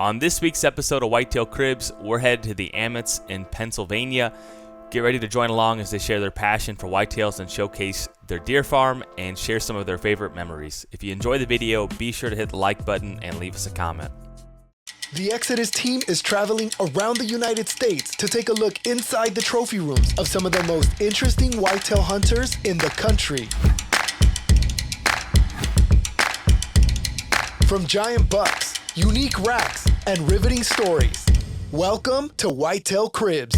On this week's episode of Whitetail Cribs, we're headed to the Ammets in Pennsylvania. Get ready to join along as they share their passion for whitetails and showcase their deer farm and share some of their favorite memories. If you enjoy the video, be sure to hit the like button and leave us a comment. The Exodus team is traveling around the United States to take a look inside the trophy rooms of some of the most interesting whitetail hunters in the country. From giant bucks, unique racks, and riveting stories, welcome to Whitetail Cribs.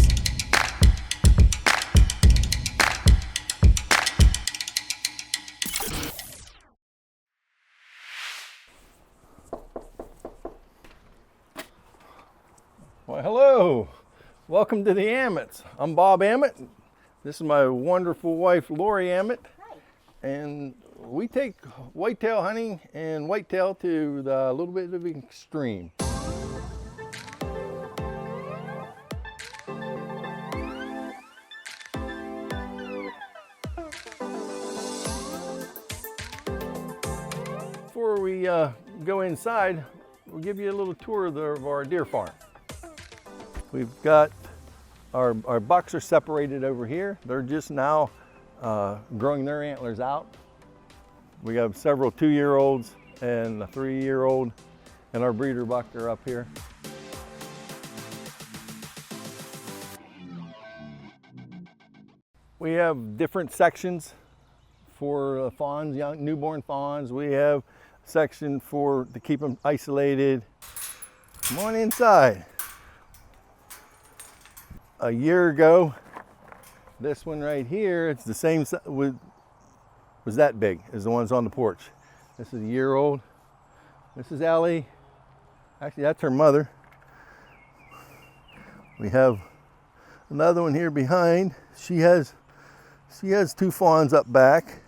Well, hello. Welcome to the Ammets. I'm Bob Ammett. This is my wonderful wife, Lori Ammett. Hi. And we take whitetail hunting and whitetail to the little bit of extreme. Before we go inside, we'll give you a little tour of our deer farm. We've got our bucks are separated over here. They're just now growing their antlers out. We have several 2-year-olds and a 3-year-old, and our breeder buck are up here. We have different sections for fawns, young newborn fawns. We have a section to keep them isolated. Come on inside. A year ago, this one right here, it's the same size, was that big as the ones on the porch. This is a year old. This is Ellie. Actually, that's her mother. We have another one here behind. She has 2 fawns up back.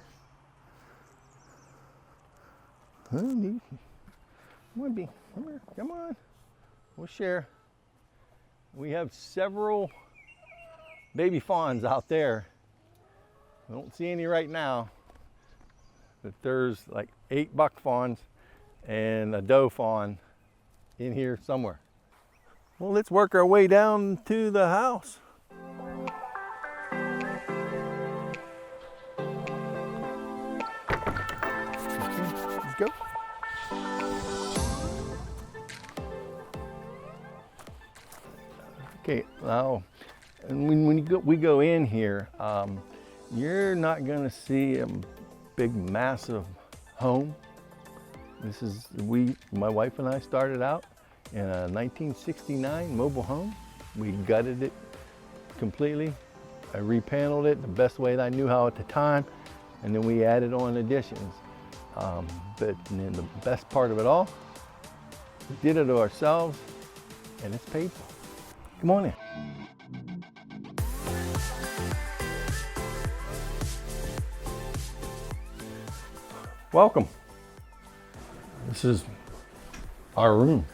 Come on, we'll share. We have several baby fawns out there. I don't see any right now, but there's like 8 buck fawns and a doe fawn in here somewhere. Well, let's work our way down to the house. Okay, let's go. Okay, now, and when we go in here, you're not going to see a big, massive home. This is, my wife and I started out in a 1969 mobile home. We gutted it completely. I repaneled it the best way that I knew how at the time, and then we added on additions. But then the best part of it all, we did it ourselves, and it's paid for. Come on in. Welcome. This is our room.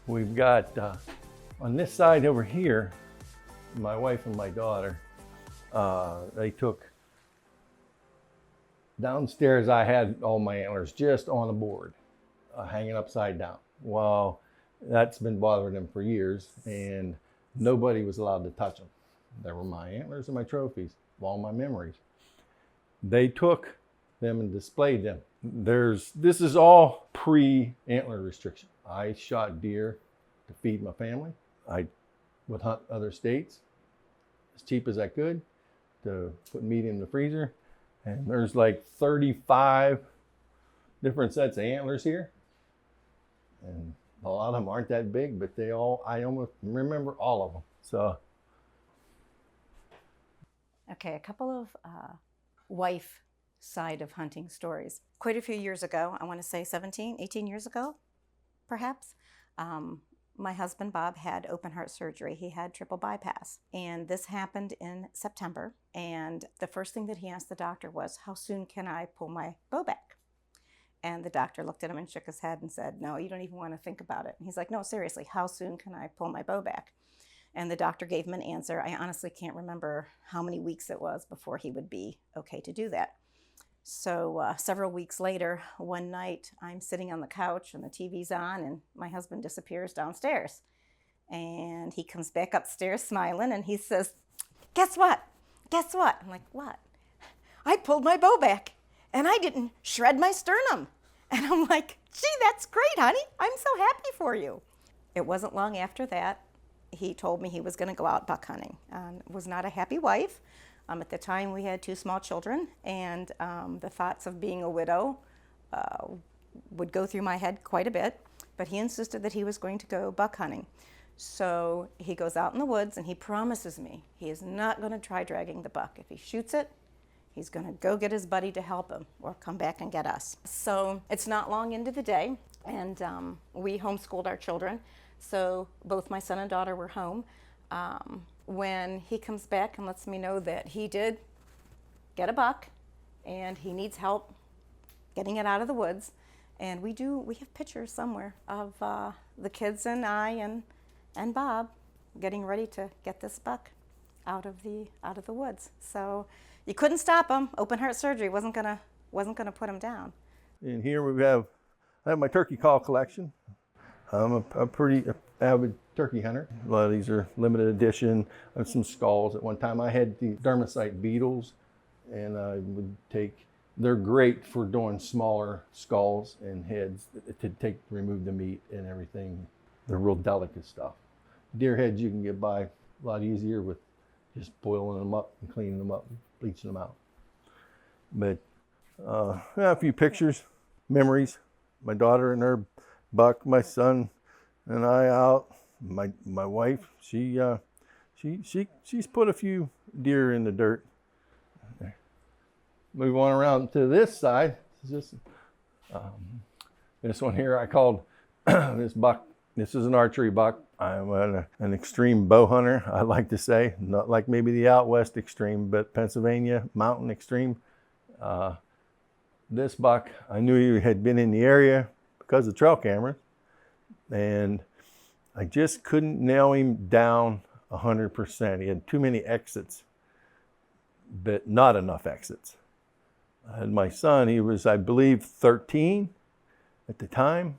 We've got, on this side over here, my wife and my daughter, they took, downstairs I had all my antlers just on a board, hanging upside down. Well, that's been bothering them for years, and nobody was allowed to touch them. They were my antlers and my trophies, all my memories. They took them and displayed them. This is all pre-antler restriction. I shot deer to feed my family. I would hunt other states as cheap as I could to put meat in the freezer. And there's like 35 different sets of antlers here. And a lot of them aren't that big, but I almost remember all of them. So. Okay, a couple of wife side of hunting stories. Quite a few years ago, I want to say 17, 18 years ago, perhaps, my husband Bob had open heart surgery. He had triple bypass, and this happened in September. And the first thing that he asked the doctor was, how soon can I pull my bow back? And the doctor looked at him and shook his head and said, no, you don't even want to think about it. And he's like, no, seriously, how soon can I pull my bow back? And the doctor gave him an answer. I honestly can't remember how many weeks it was before he would be okay to do that. So several weeks later, one night, I'm sitting on the couch and the TV's on, and my husband disappears downstairs. And he comes back upstairs smiling, and he says, "Guess what? Guess what?" I'm like, "What?" "I pulled my bow back, and I didn't shred my sternum." And I'm like, "Gee, that's great, honey. I'm so happy for you." It wasn't long after that, he told me he was going to go out buck hunting. Was not a happy wife. At the time, we had 2 small children, and the thoughts of being a widow would go through my head quite a bit. But he insisted that he was going to go buck hunting. So he goes out in the woods, and he promises me he is not going to try dragging the buck. If he shoots it, he's going to go get his buddy to help him or come back and get us. So it's not long into the day, and we homeschooled our children. So both my son and daughter were home. When he comes back and lets me know that he did get a buck and he needs help getting it out of the woods. And we have pictures somewhere of the kids and I and Bob getting ready to get this buck out of the woods. So you couldn't stop him. Open heart surgery wasn't gonna put him down. And here I have my turkey call collection. I'm a pretty avid turkey hunter. A lot of these are limited edition. I have some skulls. At one time I had the dermicite beetles, and I would they're great for doing smaller skulls and heads to remove the meat and everything. They're real delicate stuff. Deer heads you can get by a lot easier with just boiling them up and cleaning them up and bleaching them out. But a few pictures, memories. My daughter and her buck, my son and I out. My wife, she's put a few deer in the dirt. Move on around to this side. This one here I called this buck. This is an archery buck. I'm an extreme bow hunter, I like to say. Not like maybe the out west extreme, but Pennsylvania mountain extreme. This buck, I knew he had been in the area because of trail cameras, and I just couldn't nail him down 100%. He had too many exits, but not enough exits. I had my son, he was, I believe, 13 at the time.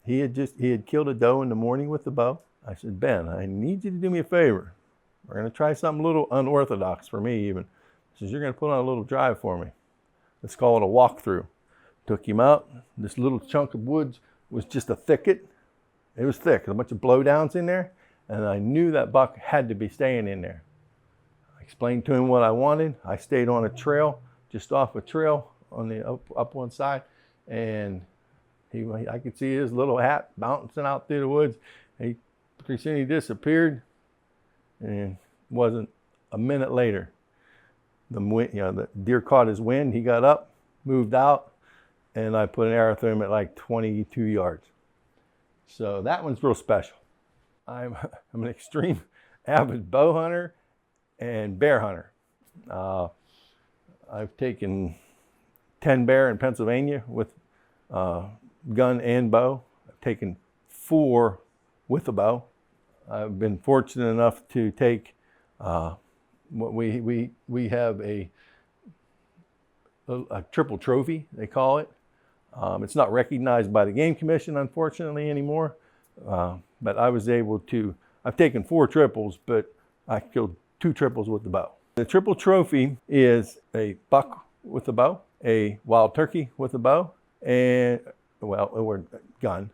He had killed a doe in the morning with the bow. I said, "Ben, I need you to do me a favor. We're going to try something a little unorthodox for me even." He says, "You're going to put on a little drive for me. Let's call it a walkthrough." Took him out. This little chunk of woods was just a thicket. It was thick, a bunch of blowdowns in there, and I knew that buck had to be staying in there. I explained to him what I wanted. I stayed on a trail, just off a trail on the up one side, and I could see his little hat bouncing out through the woods. Pretty soon he disappeared, and wasn't a minute later. The deer caught his wind. He got up, moved out, and I put an arrow through him at like 22 yards. So that one's real special. I'm an extreme avid bow hunter and bear hunter. I've taken 10 bear in Pennsylvania with gun and bow. I've taken 4 with a bow. I've been fortunate enough to take what we have a triple trophy, they call it. It's not recognized by the Game Commission, unfortunately, anymore. But I was able to, I've taken 4 triples, but I killed 2 triples with the bow. The triple trophy is a buck with a bow, a wild turkey with a bow, or gun,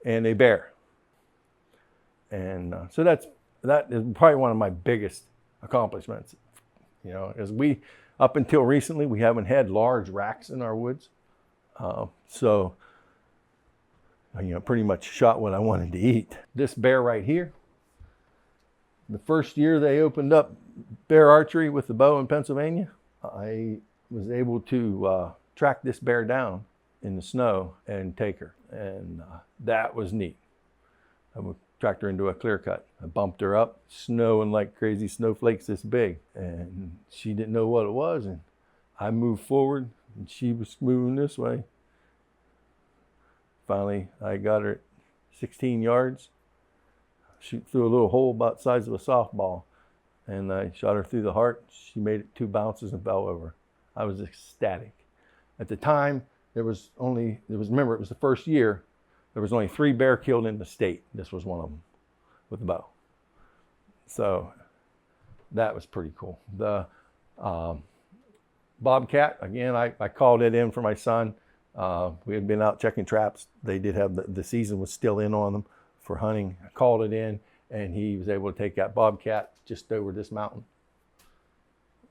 and a bear. And so that is probably one of my biggest accomplishments. As up until recently, we haven't had large racks in our woods. So pretty much shot what I wanted to eat. This bear right here, the first year they opened up bear archery with the bow in Pennsylvania, I was able to track this bear down in the snow and take her. And that was neat. I tracked her into a clear cut. I bumped her up, snowing like crazy, snowflakes this big. And she didn't know what it was. And I moved forward and she was moving this way. Finally, I got her at 16 yards, shoot through a little hole about the size of a softball, and I shot her through the heart. She made it 2 bounces and fell over. I was ecstatic. At the time, remember, it was the first year, there was only 3 bear killed in the state. This was one of them with the bow. So that was pretty cool. The bobcat, again, I called it in for my son. We had been out checking traps. They did have, the season was still in on them for hunting. I called it in, and he was able to take that bobcat just over this mountain.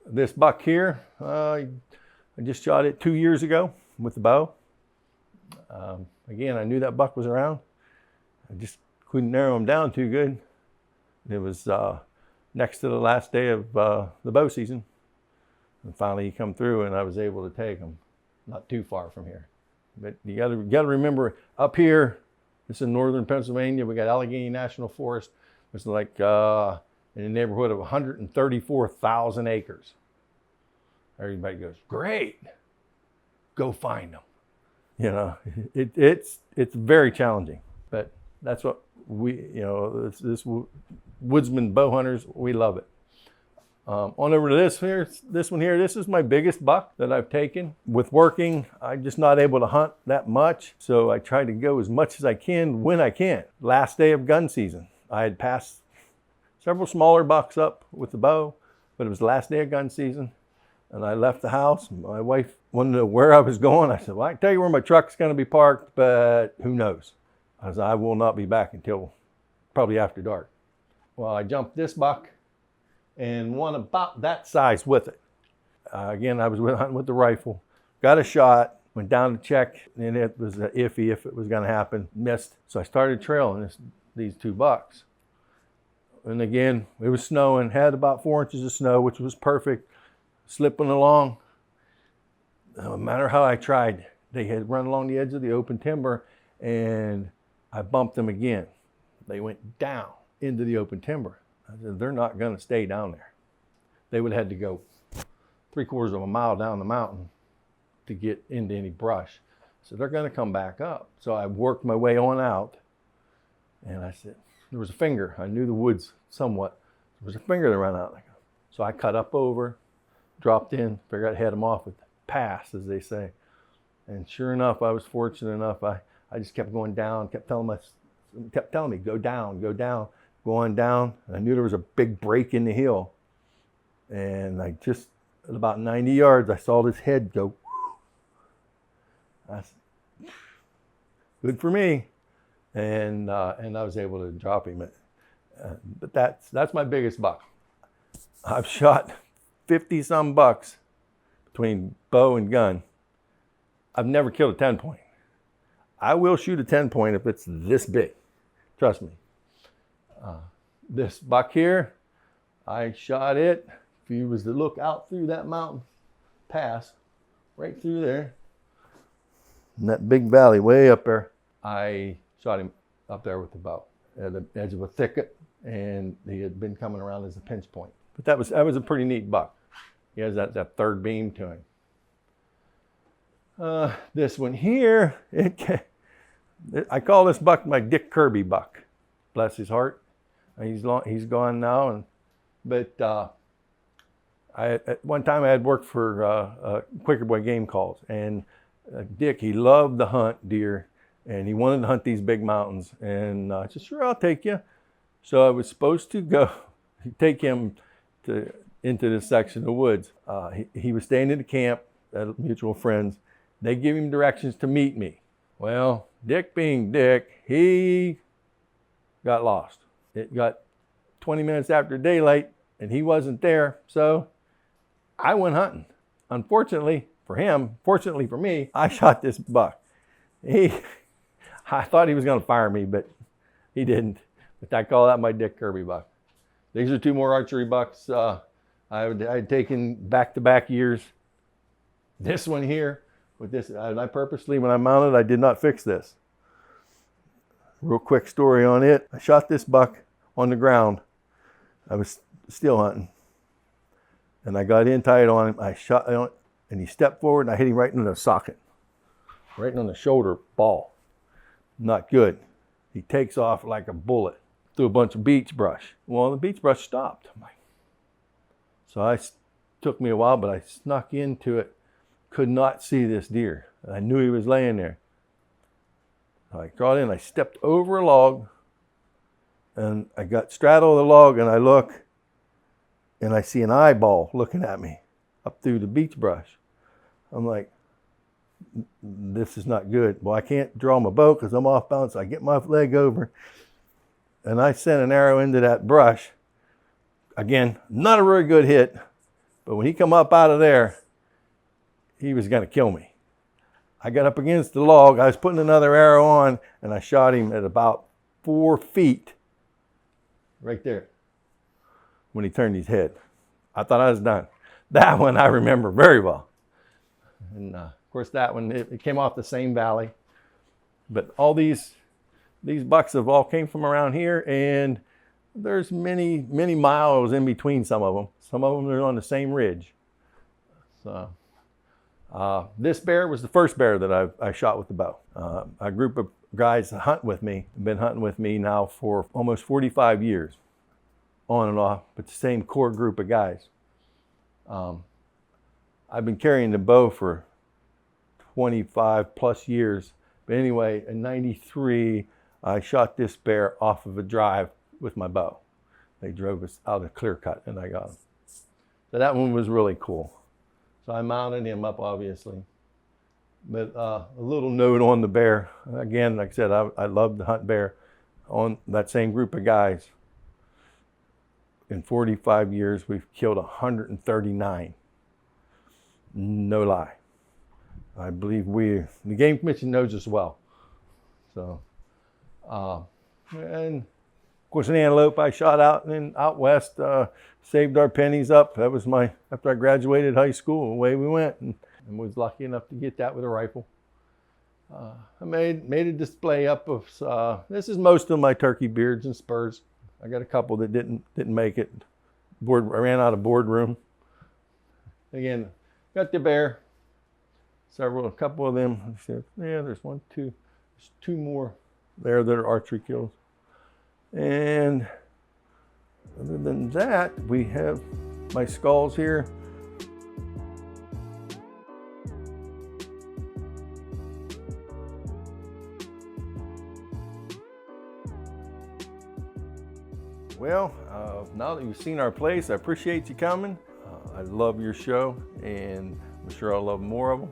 This buck here, I just shot it 2 years ago with the bow. Again, I knew that buck was around. I just couldn't narrow him down too good. It was next to the last day of the bow season. And finally he come through, and I was able to take him not too far from here. But you gotta remember, up here, this is in northern Pennsylvania, we got Allegheny National Forest. It's like in the neighborhood of 134,000 acres. Everybody goes, great, go find them. You know, it's very challenging, but that's what this woodsman bow hunters, we love it. On over to this one here. This is my biggest buck that I've taken. With working, I'm just not able to hunt that much, so I try to go as much as I can when I can. Last day of gun season, I had passed several smaller bucks up with the bow, but it was the last day of gun season, and I left the house. My wife wanted to know where I was going. I said, well, I can tell you where my truck's going to be parked, but who knows? I said, I will not be back until probably after dark. Well, I jumped this buck and one about that size with it. Again, I was hunting with the rifle, got a shot, went down to check, and it was iffy if it was going to happen. Missed, so I started trailing these 2 bucks. And again, it was snowing, had about 4 inches of snow, which was perfect. Slipping along, no matter how I tried, they had run along the edge of the open timber, and I bumped them again. They went down into the open timber. I said, they're not going to stay down there. They would have had to go 3/4 of a mile down the mountain to get into any brush. So they're going to come back up. So I worked my way on out, and I said, there was a finger. I knew the woods somewhat. There was a finger that ran out. So I cut up over, dropped in, figured I'd head them off with pass, as they say. And sure enough, I was fortunate enough. I just kept going down, kept telling me, go down, going down. And I knew there was a big break in the hill. And I just, at about 90 yards, I saw this head go. I said, good for me. And I was able to drop him. But that's my biggest buck. I've shot 50-some bucks between bow and gun. I've never killed a 10-point. I will shoot a 10-point if it's this big. Trust me. This buck here, I shot it. If you was to look out through that mountain pass, right through there, in that big valley way up there, I shot him up there with the bow at the edge of a thicket, and he had been coming around as a pinch point. But that was a pretty neat buck. He has that third beam to him. This one here, I call this buck my Dick Kirby buck. Bless his heart. He's gone now. But at one time I had worked for Quaker Boy Game Calls, and Dick, he loved to hunt deer, and he wanted to hunt these big mountains. And I said, sure, I'll take you. So I was supposed to go take him into this section of woods. He was staying in the camp at mutual friends. They gave him directions to meet me. Well, Dick being Dick, he got lost. It got 20 minutes after daylight, and he wasn't there, so I went hunting. Unfortunately for him, fortunately for me, I shot this buck. I thought he was going to fire me, but he didn't. But I call that my Dick Kirby buck. These are 2 more archery bucks I had taken back-to-back years. This one here, with this, I purposely, when I mounted, I did not fix this. Real quick story on it. I shot this buck on the ground. I was steel hunting, and I got in tight on him. I shot on it, and he stepped forward, and I hit him right in the socket, right on the shoulder ball. Not good. He takes off like a bullet through a bunch of beech brush. Well, the beech brush stopped. So took me a while, but I snuck into it Could not see this deer. I knew he was laying there. I crawled in, I stepped over a log, and I got straddled the log, and I look, and I see an eyeball looking at me up through the beech brush. I'm like, this is not good. Well, I can't draw my bow because I'm off balance. I get my leg over, and I sent an arrow into that brush. Again, not a very good hit, but when he come up out of there, he was going to kill me. I got up against the log. I was putting another arrow on, and I shot him at about 4 feet right there when he turned his head. I thought I was done. That one I remember very well. And of course, that one, it came off the same valley. But all these bucks have all came from around here, and there's many miles in between some of them. Some of them are on the same ridge. So this bear was the first bear that I shot with the bow. A group of guys that hunt with me have been hunting with me now for almost 45 years, on and off, but the same core group of guys. I've been carrying the bow for 25 plus years. But anyway, in '93, I shot this bear off of a drive with my bow. They drove us out of clear cut and I got him. So that one was really cool. So I mounted him up, obviously. But a little note on the bear. Again, like I said, I love to hunt bear. On that same group of guys, in 45 years, we've killed 139. No lie. I believe the Game Commission knows us well. So, and of course, an antelope I shot out west, saved our pennies up. That was after I graduated high school, away we went, and was lucky enough to get that with a rifle. I made a display up of, this is most of my turkey beards and spurs. I got a couple that didn't make it. I ran out of board room. Again, got the bear. A couple of them. Yeah, there's there's two more there that are archery kills. And other than that, we have my skulls here. Well, now that you've seen our place, I appreciate you coming. I love your show, and I'm sure I'll love more of them.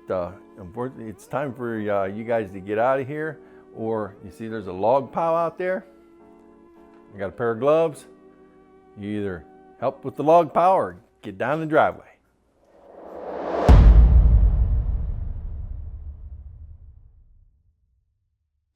But unfortunately, it's time for you guys to get out of here. Or you see there's a log pile out there. I got a pair of gloves. You either help with the log pile or get down the driveway.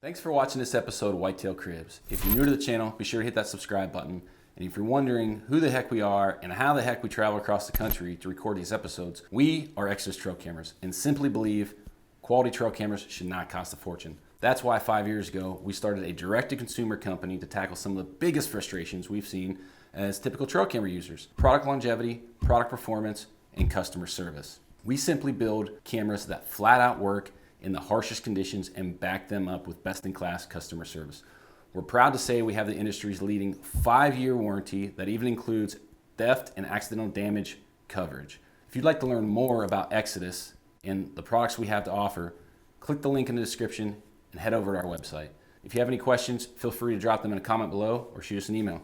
Thanks for watching this episode of Whitetail Cribs. If you're new to the channel, be sure to hit that subscribe button. And if you're wondering who the heck we are and how the heck we travel across the country to record these episodes, we are Exodus Trail Cameras and simply believe quality trail cameras should not cost a fortune. That's why 5 years ago, we started a direct-to-consumer company to tackle some of the biggest frustrations we've seen as typical trail camera users: product longevity, product performance, and customer service. We simply build cameras that flat out work in the harshest conditions and back them up with best-in-class customer service. We're proud to say we have the industry's leading 5-year warranty that even includes theft and accidental damage coverage. If you'd like to learn more about Exodus and the products we have to offer, click the link in the description and head over to our website. If you have any questions, feel free to drop them in a comment below or shoot us an email.